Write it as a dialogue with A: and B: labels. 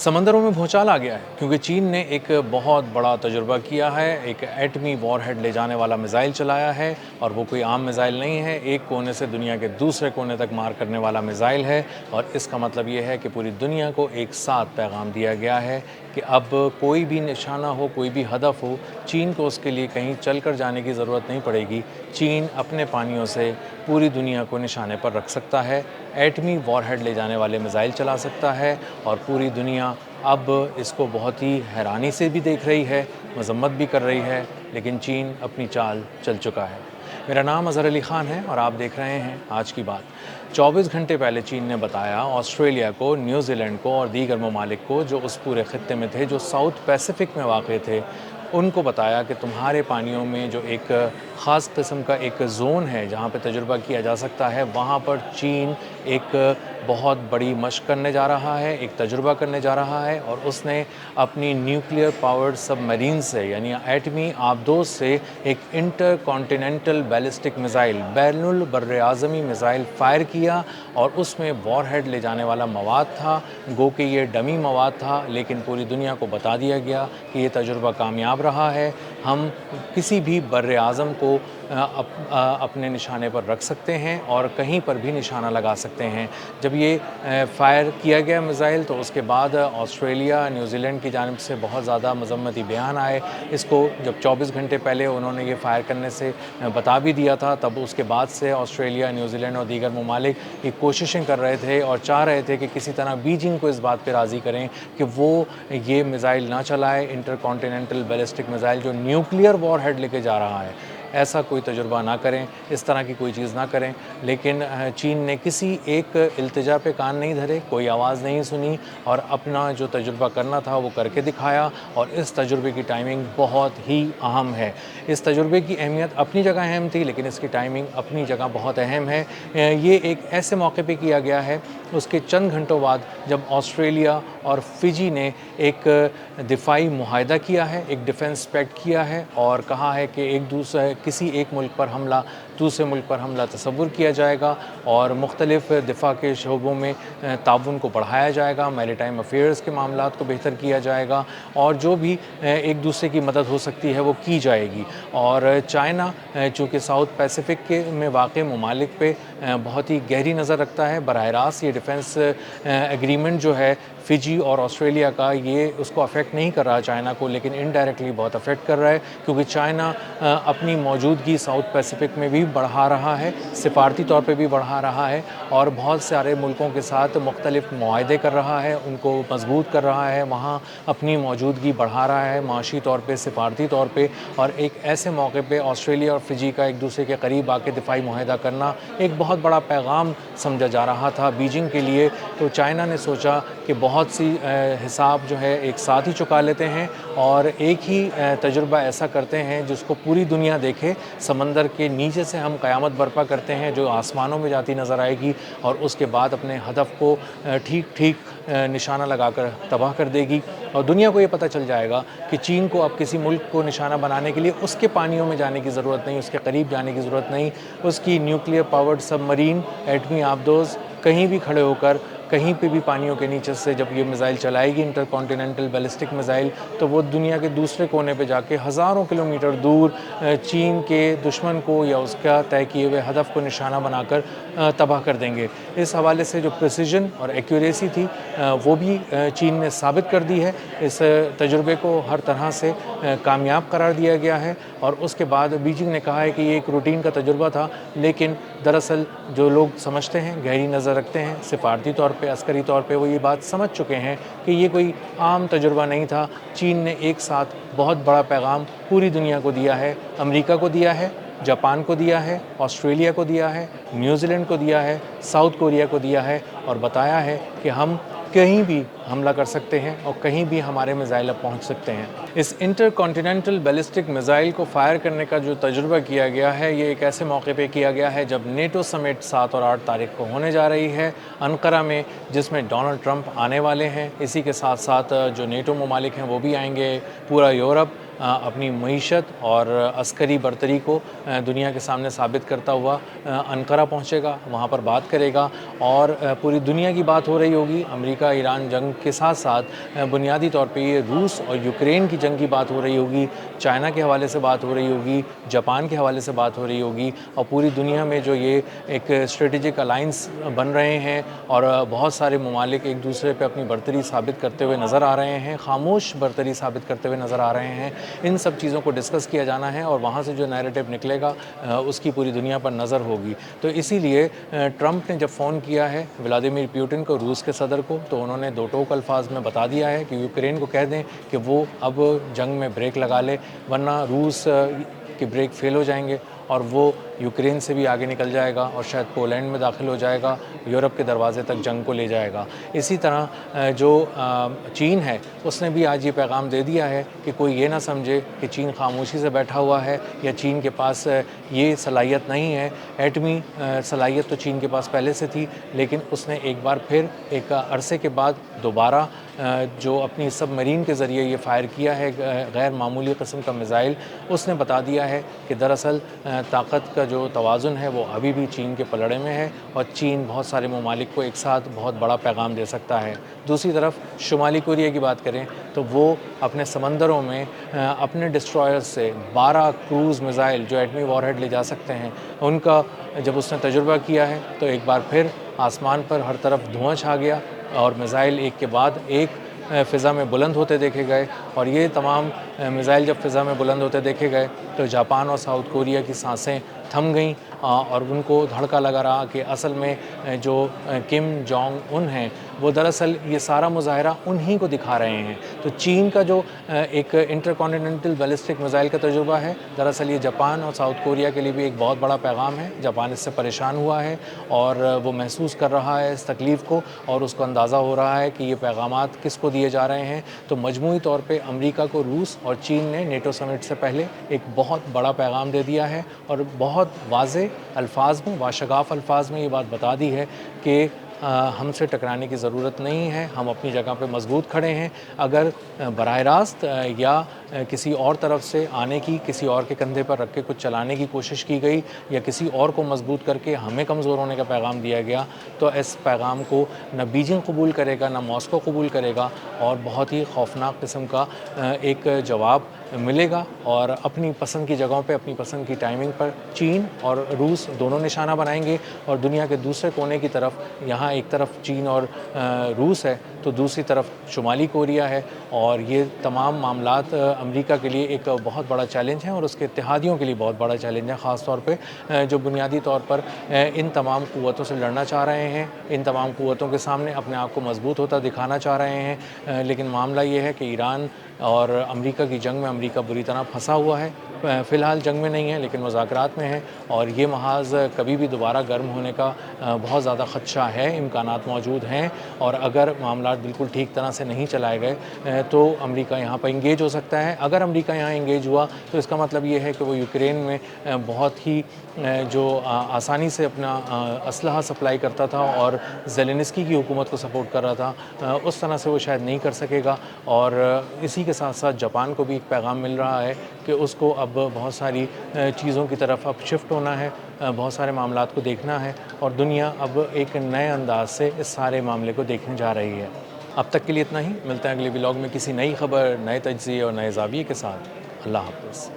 A: समंदरों में भूचाल आ गया है क्योंकि चीन ने एक बहुत बड़ा तजुर्बा किया है। एक एटमी वॉरहेड ले जाने वाला मिसाइल चलाया है और वो कोई आम मिसाइल नहीं है, एक कोने से दुनिया के दूसरे कोने तक मार करने वाला मिसाइल है। और इसका मतलब ये है कि पूरी दुनिया को एक साथ पैगाम दिया गया है कि अब कोई भी निशाना हो, कोई भी हदफ हो, चीन को उसके लिए कहीं चल कर जाने की ज़रूरत नहीं पड़ेगी। चीन अपने पानियों से पूरी दुनिया को निशाने पर रख सकता है, एटमी वॉरहेड ले जाने वाले मिसाइल चला सकता है और पूरी दुनिया अब इसको बहुत ही हैरानी से भी देख रही है, मजम्मत भी कर रही है, लेकिन चीन अपनी चाल चल चुका है। मेरा नाम अज़हर अली ख़ान है और आप देख रहे हैं आज की बात। 24 घंटे पहले चीन ने बताया ऑस्ट्रेलिया को, न्यूज़ीलैंड को और दीगर ममालिक को जो उस पूरे ख़ित्ते में थे, जो साउथ पैसिफिक में वाक़ थे, उनको बताया कि तुम्हारे पानियों में जो एक ख़ास किस्म का एक ज़ोन है जहाँ पे तजुर्बा किया जा सकता है, वहाँ पर चीन एक बहुत बड़ी मशक़ करने जा रहा है, एक तजुर्बा करने जा रहा है। और उसने अपनी न्यूक्लियर पावर्ड सबमरीन से, यानी एटमी आबदोज़ से, एक इंटर कॉन्टिनेंटल बैलिस्टिक मिसाइल, बैनुल बर्र आज़मी मिसाइल फ़ायर किया और उसमें वॉरहेड ले जाने वाला मवाद था। गो कि ये डमी मवाद था, लेकिन पूरी दुनिया को बता दिया गया कि ये तजुर्बा कामयाब रहा है। हम किसी भी बर्र आज़म को अपने निशाने पर रख सकते हैं और कहीं पर भी निशाना लगा सकते हैं। जब ये फ़ायर किया गया मिसाइल तो उसके बाद ऑस्ट्रेलिया, न्यूज़ीलैंड की जानिब से बहुत ज़्यादा मज़म्मती बयान आए। इसको जब 24 घंटे पहले उन्होंने ये फ़ायर करने से बता भी दिया था, तब उसके बाद से ऑस्ट्रेलिया, न्यूज़ीलैंड और दीगर ममालिक ये कोशिशें कर रहे थे और चाह रहे थे कि किसी तरह बीजिंग को इस बात पर राज़ी करें कि वो ये मिसाइल ना चलाए, इंटर कॉन्टिनेंटल बैलिस्टिक मिसाइल जो न्यूक्लियर वॉरहेड लेके जा रहा है, ऐसा कोई तजुर्बा ना करें, इस तरह की कोई चीज़ ना करें। लेकिन चीन ने किसी एक इल्तिजा पे कान नहीं धरे, कोई आवाज़ नहीं सुनी और अपना जो तजुर्बा करना था वो करके दिखाया। और इस तजुर्बे की टाइमिंग बहुत ही अहम है। इस तजुर्बे की अहमियत अपनी जगह अहम थी, लेकिन इसकी टाइमिंग अपनी जगह बहुत अहम है। ये एक ऐसे मौके पे किया गया है, उसके चंद घंटों बाद जब ऑस्ट्रेलिया और फिजी ने एक दिफाई मुआहदा किया है, एक डिफेंस पैक्ट किया है और कहा है कि एक दूसरे किसी एक मुल्क पर हमला दूसरे मुल्क पर हमला तसव्वुर किया जाएगा और मुख्तलिफ़ दिफा के शोबों में ताउन को बढ़ाया जाएगा, मैरीटाइम अफेयर्स के मामलात को बेहतर किया जाएगा और जो भी एक दूसरे की मदद हो सकती है वो की जाएगी। और चाइना चूँकि साउथ पैसिफिक के में वाक़ ममालिक पे बहुत ही गहरी नज़र रखता है, बराह रास्त ये डिफेंस एग्रीमेंट जो है फिजी और ऑस्ट्रेलिया का, ये उसको अफेक्ट नहीं कर रहा चाइना को, लेकिन इनडायरेक्टली बहुत अफेक्ट कर रहा है क्योंकि चाइना अपनी मौजूदगी साउथ पैसिफिक में भी बढ़ा रहा है, सिफारती तौर पे भी बढ़ा रहा है और बहुत सारे मुल्कों के साथ मुख्तलिफ मुआहदे कर रहा है, उनको मजबूत कर रहा है, वहाँ अपनी मौजूदगी बढ़ा रहा है माशी तौर पे, सिफारती तौर पे। और एक ऐसे मौके पे ऑस्ट्रेलिया और फिजी का एक दूसरे के करीब आके दिफाई मुआहदा करना एक बहुत बड़ा पैगाम समझा जा रहा था बीजिंग के लिए। तो चाइना ने सोचा कि बहुत सी हिसाब जो है एक साथ ही चुका लेते हैं और एक ही तजुर्बा ऐसा करते हैं जिसको पूरी दुनिया देखे। समंदर के नीचे से हम क़यामत बर्पा करते हैं जो आसमानों में जाती नज़र आएगी और उसके बाद अपने हदफ को ठीक ठीक निशाना लगाकर तबाह कर देगी। और दुनिया को ये पता चल जाएगा कि चीन को अब किसी मुल्क को निशाना बनाने के लिए उसके पानियों में जाने की ज़रूरत नहीं, उसके करीब जाने की ज़रूरत नहीं। उसकी न्यूक्लियर पावर्ड सबमरीन, एटमी आबदोज़ कहीं भी खड़े होकर कहीं पे भी पानियों के नीचे से जब ये मिसाइल चलाएगी, इंटर कॉन्टिनेंटल बैलिस्टिक मिसाइल, तो वो दुनिया के दूसरे कोने पे जाके हज़ारों किलोमीटर दूर चीन के दुश्मन को या उसका तय किए हुए हदफ को निशाना बनाकर तबाह कर देंगे। इस हवाले से जो प्रिसिजन और एक्यूरेसी थी वो भी चीन ने साबित कर दी है। इस तजुर्बे को हर तरह से कामयाब करार दिया गया है और उसके बाद बीजिंग ने कहा है कि ये एक रूटीन का तजुर्बा था, लेकिन दरअसल जो लोग समझते हैं, गहरी नज़र रखते हैं, सिफारती तौर पे, अस्करी तौर पे, वो ये बात समझ चुके हैं कि ये कोई आम तजुर्बा नहीं था। चीन ने एक साथ बहुत बड़ा पैगाम पूरी दुनिया को दिया है, अमेरिका को दिया है, जापान को दिया है, ऑस्ट्रेलिया को दिया है, न्यूज़ीलैंड को दिया है, साउथ कोरिया को दिया है और बताया है कि हम कहीं भी हमला कर सकते हैं और कहीं भी हमारे मिसाइल अब पहुंच सकते हैं। इस इंटर कॉन्टिनेंटल बैलिस्टिक मिसाइल को फायर करने का जो तजुर्बा किया गया है, ये एक ऐसे मौके पे किया गया है जब नेटो समिट 7 और 8 तारीख को होने जा रही है अनकरा में, जिसमें डोनाल्ड ट्रंप आने वाले हैं। इसी के साथ साथ जो नेटो ममालिक हैं वो भी आएंगे, पूरा यूरोप اپنی معیشت اور عسکری برتری کو دنیا کے سامنے ثابت کرتا ہوا انقرہ پہنچے گا، وہاں پر بات کرے گا، اور پوری دنیا کی بات ہو رہی ہوگی۔ امریکہ ایران جنگ کے ساتھ ساتھ بنیادی طور پہ یہ روس اور یوکرین کی جنگ کی بات ہو رہی ہوگی، چائنا کے حوالے سے بات ہو رہی ہوگی، جاپان کے حوالے سے بات ہو رہی ہوگی، اور پوری دنیا میں جو یہ ایک اسٹریٹجک الائنس بن رہے ہیں اور بہت سارے ممالک ایک دوسرے پہ اپنی برتری ثابت کرتے ہوئے نظر آ رہے ہیں، خاموش برتری ثابت کرتے ہوئے نظر آ رہے ہیں، ان سب چیزوں کو ڈسکس کیا جانا ہے، اور وہاں سے جو نیریٹو نکلے گا اس کی پوری دنیا پر نظر ہوگی۔ تو اسی لیے ٹرمپ نے جب فون کیا ہے ولادیمیر پیوٹن کو، روس کے صدر کو، تو انہوں نے دو ٹوک الفاظ میں بتا دیا ہے کہ یوکرین کو کہہ دیں کہ وہ اب جنگ میں بریک لگا لے، ورنہ روس کے بریک فیل ہو جائیں گے اور وہ یوکرین سے بھی آگے نکل جائے گا اور شاید پولینڈ میں داخل ہو جائے گا، یورپ کے دروازے تک جنگ کو لے جائے گا۔ اسی طرح جو چین ہے اس نے بھی آج یہ پیغام دے دیا ہے کہ کوئی یہ نہ سمجھے کہ چین خاموشی سے بیٹھا ہوا ہے یا چین کے پاس یہ صلاحیت نہیں ہے۔ ایٹمی صلاحیت تو چین کے پاس پہلے سے تھی، لیکن اس نے ایک بار پھر ایک عرصے کے بعد دوبارہ جو اپنی سب مرین کے ذریعے یہ فائر کیا ہے غیر معمولی قسم کا میزائل، اس نے بتا دیا ہے کہ دراصل طاقت کا جو توازن ہے وہ ابھی بھی چین کے پلڑے میں ہے، اور چین بہت سارے ممالک کو ایک ساتھ بہت بڑا پیغام دے سکتا ہے۔ دوسری طرف شمالی کوریا کی بات کریں تو وہ اپنے سمندروں میں اپنے ڈسٹرائرز سے 12 کروز میزائل جو ایٹمی وار ہیڈ لے جا سکتے ہیں، ان کا جب اس نے تجربہ کیا ہے تو ایک بار پھر آسمان پر ہر طرف دھواں چھا گیا اور میزائل ایک کے بعد ایک فضا میں بلند ہوتے دیکھے گئے، اور یہ تمام میزائل جب فضا میں بلند ہوتے دیکھے گئے تو جاپان اور ساؤتھ کوریا کی سانسیں تھم گئیں، اور ان کو دھڑکا لگا رہا کہ اصل میں جو کم جونگ ان ہیں وہ دراصل یہ سارا مظاہرہ انہی کو دکھا رہے ہیں۔ تو چین کا جو ایک انٹر کانٹیننٹل بیلسٹک میزائل کا تجربہ ہے، دراصل یہ جاپان اور ساؤتھ کوریا کے لیے بھی ایک بہت بڑا پیغام ہے۔ جاپان اس سے پریشان ہوا ہے اور وہ محسوس کر رہا ہے اس تکلیف کو، اور اس کو اندازہ ہو رہا ہے کہ یہ پیغامات کس کو دیے جا رہے ہیں۔ تو مجموعی طور پہ امریکہ کو روس اور چین نے نیٹو سمٹ سے پہلے ایک بہت بڑا پیغام دے دیا ہے، اور بہت واضح الفاظ میں، واشگاف الفاظ میں یہ بات بتا دی ہے کہ ہم سے ٹکرانے کی ضرورت نہیں ہے، ہم اپنی جگہ پہ مضبوط کھڑے ہیں۔ اگر براہ راست یا کسی اور طرف سے آنے کی، کسی اور کے کندھے پر رکھ کے کچھ چلانے کی کوشش کی گئی یا کسی اور کو مضبوط کر کے ہمیں کمزور ہونے کا پیغام دیا گیا، تو اس پیغام کو نہ بیجنگ قبول کرے گا نہ ماسکو قبول کرے گا، اور بہت ہی خوفناک قسم کا ایک جواب ملے گا، اور اپنی پسند کی جگہوں پہ اپنی پسند کی ٹائمنگ پر چین اور روس دونوں نشانہ بنائیں گے، اور دنیا کے دوسرے کونے کی طرف، یہاں ایک طرف چین اور روس ہے تو دوسری طرف شمالی کوریا ہے، اور یہ تمام معاملات امریکہ کے لیے ایک بہت بڑا چیلنج ہیں اور اس کے اتحادیوں کے لیے بہت بڑا چیلنج ہے، خاص طور پہ جو بنیادی طور پر ان تمام قوتوں سے لڑنا چاہ رہے ہیں، ان تمام قوتوں کے سامنے اپنے آپ کو مضبوط ہوتا دکھانا چاہ رہے ہیں۔ لیکن معاملہ یہ ہے کہ ایران اور امریکہ کی جنگ میں امریکہ بری طرح پھنسا ہوا ہے، فی الحال جنگ میں نہیں ہے لیکن مذاکرات میں ہے، اور یہ محاذ کبھی بھی دوبارہ گرم ہونے کا بہت زیادہ خدشہ ہے، امکانات موجود ہیں، اور اگر معاملات بالکل ٹھیک طرح سے نہیں چلائے گئے تو امریکہ یہاں پر انگیج ہو سکتا ہے۔ اگر امریکہ یہاں انگیج ہوا تو اس کا مطلب یہ ہے کہ وہ یوکرین میں بہت ہی جو آسانی سے اپنا اسلحہ سپلائی کرتا تھا اور زیلنسکی کی حکومت کو سپورٹ کر رہا تھا، اس طرح سے وہ شاید نہیں کر سکے گا، اور اسی کے ساتھ ساتھ جاپان کو بھی ایک پیغام مل رہا ہے کہ اس کو اب بہت ساری چیزوں کی طرف اب شفٹ ہونا ہے، بہت سارے معاملات کو دیکھنا ہے، اور دنیا اب ایک نئے انداز سے اس سارے معاملے کو دیکھنے جا رہی ہے۔ اب تک کے لیے اتنا ہی، ملتے ہیں اگلے ولاگ میں کسی نئی خبر، نئے تجزیے اور نئے زاویے کے ساتھ۔ اللہ حافظ۔